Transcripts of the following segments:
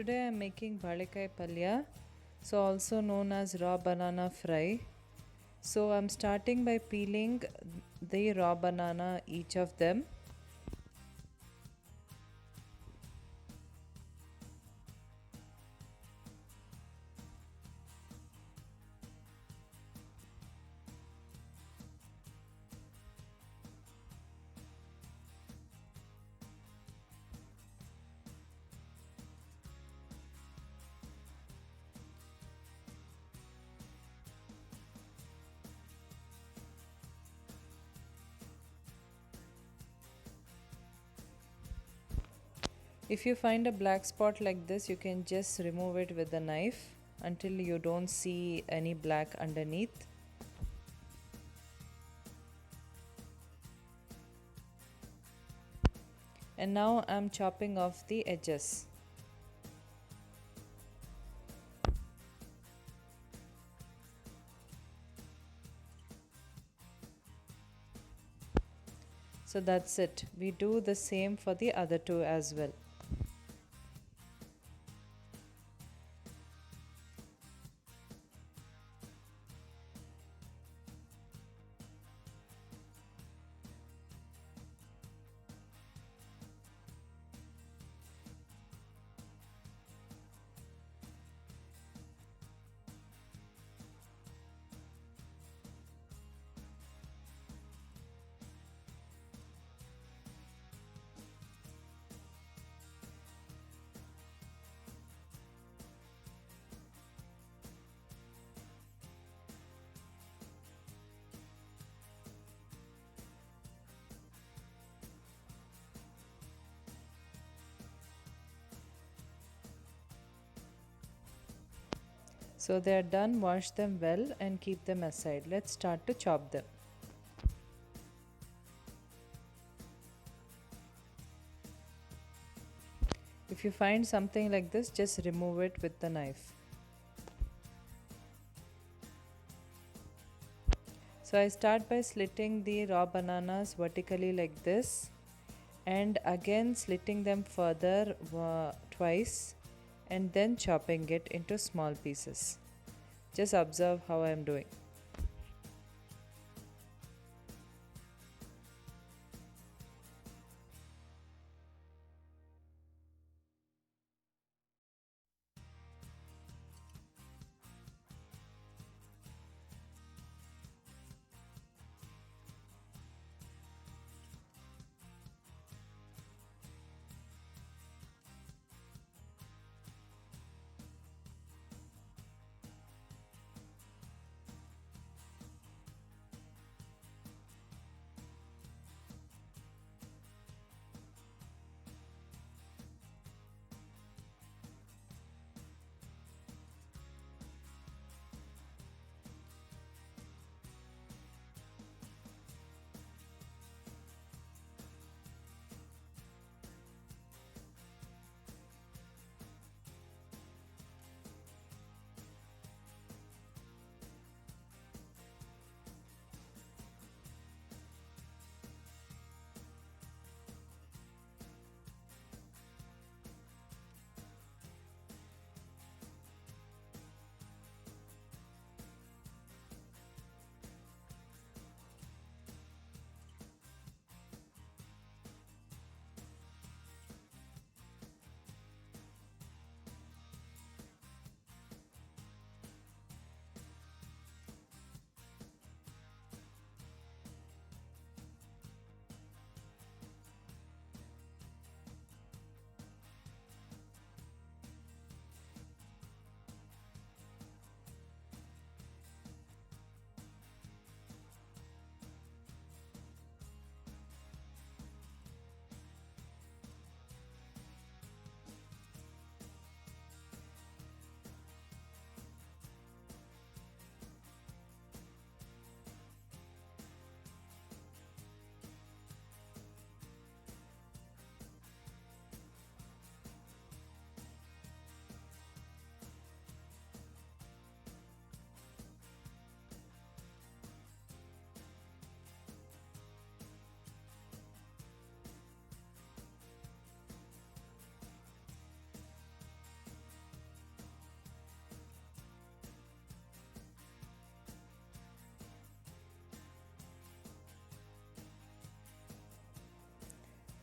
Today I am making Balekai Palya, so also known as raw banana fry. So I'm starting by peeling the raw banana, each of them. If you find a black spot like this, you can just remove it with a knife until you don't see any black underneath. And now I'm chopping off the edges. So that's it. We do the same for the other two as well. So they are done, wash them well and keep them aside. Let's start to chop them. If you find something like this, just remove it with the knife. So I start by slitting the raw bananas vertically like this and again slitting them further twice and then chopping it into small pieces. Just observe how I am doing.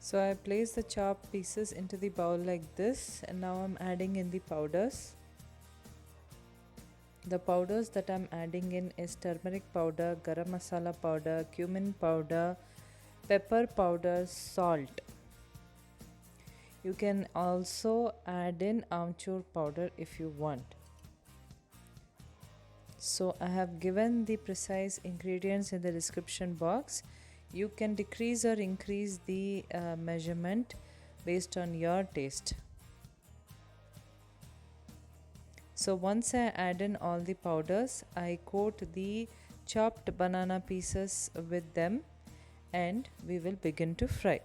So I place the chopped pieces into the bowl like this, and now I'm adding in the powders. The powders that I'm adding in is turmeric powder, garam masala powder, cumin powder, pepper powder, salt. You can also add in amchur powder if you want. So I have given the precise ingredients in the description box. You can decrease or increase the measurement based on your taste. So once I add in all the powders, I coat the chopped banana pieces with them and we will begin to fry.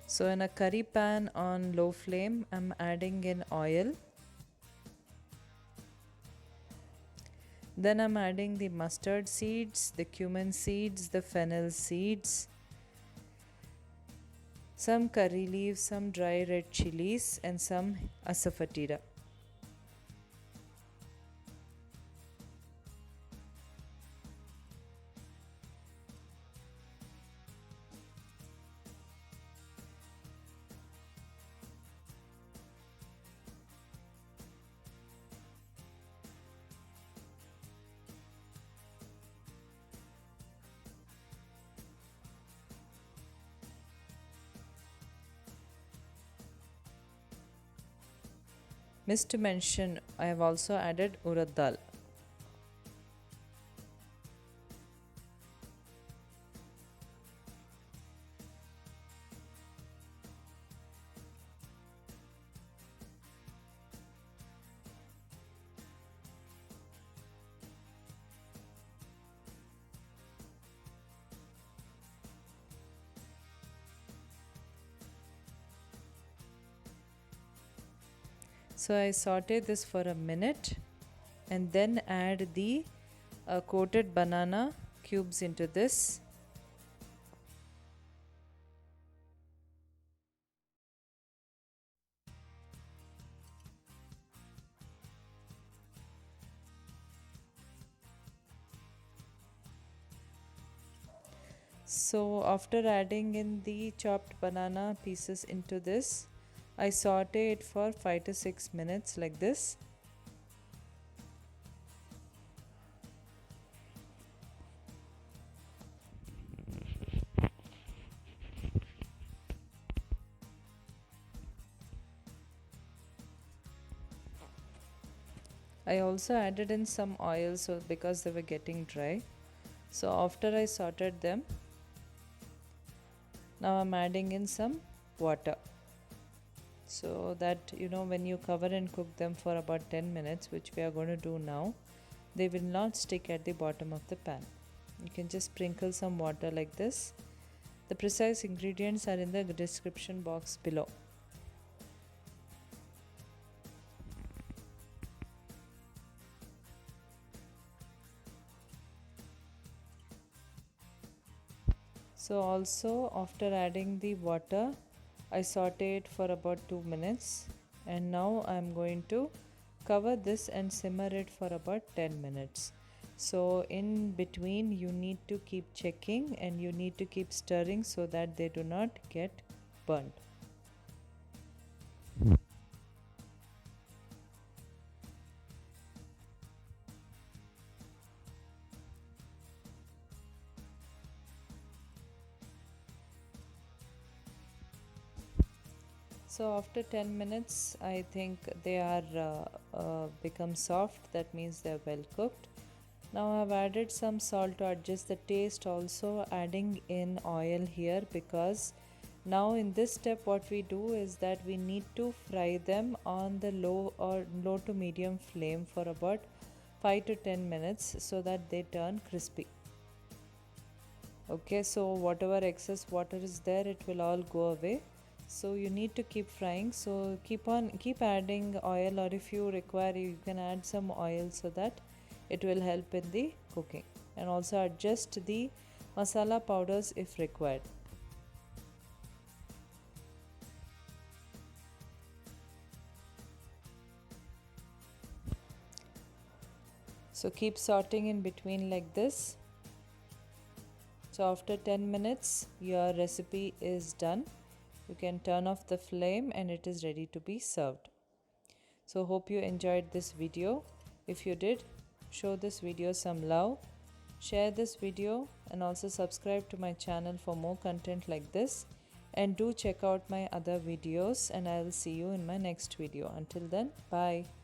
So in a curry pan on low flame, I'm adding in oil. Then I'm adding the mustard seeds, the cumin seeds, the fennel seeds, some curry leaves, some dry red chillies, and some asafoetida. Missed to mention, I have also added urad dal. So I saute this for a minute and then add the coated banana cubes into this. So after adding in the chopped banana pieces into this, I saute it for 5 to 6 minutes like this. I also added in some oil so because they were getting dry. So after I sauteed them, now I'm adding in some water. So that when you cover and cook them for about 10 minutes, which we are going to do now, they will not stick at the bottom of the pan. You can just sprinkle some water like this. The precise ingredients are in the description box below. So also after adding the water, I saute it for about 2 minutes, and now I'm going to cover this and simmer it for about 10 minutes. So in between you need to keep checking and you need to keep stirring so that they do not get burnt. So after 10 minutes, I think they are become soft. That means they are well cooked. Now I've added some salt to adjust the taste, also adding in oil here, because now in this step what we do is that we need to fry them on the low to medium flame for about 5 to 10 minutes so that they turn crispy. Okay, so whatever excess water is there, it will all go away. So you need to keep frying, so keep adding oil, or if you require you can add some oil so that it will help in the cooking, and also adjust the masala powders if required. So keep sorting in between like this. So after 10 minutes your recipe is done. You can turn off the flame and it is ready to be served. So hope you enjoyed this video. If you did, show this video some love, share this video, and also subscribe to my channel for more content like this, and do check out my other videos, and I will see you in my next video. Until then, bye.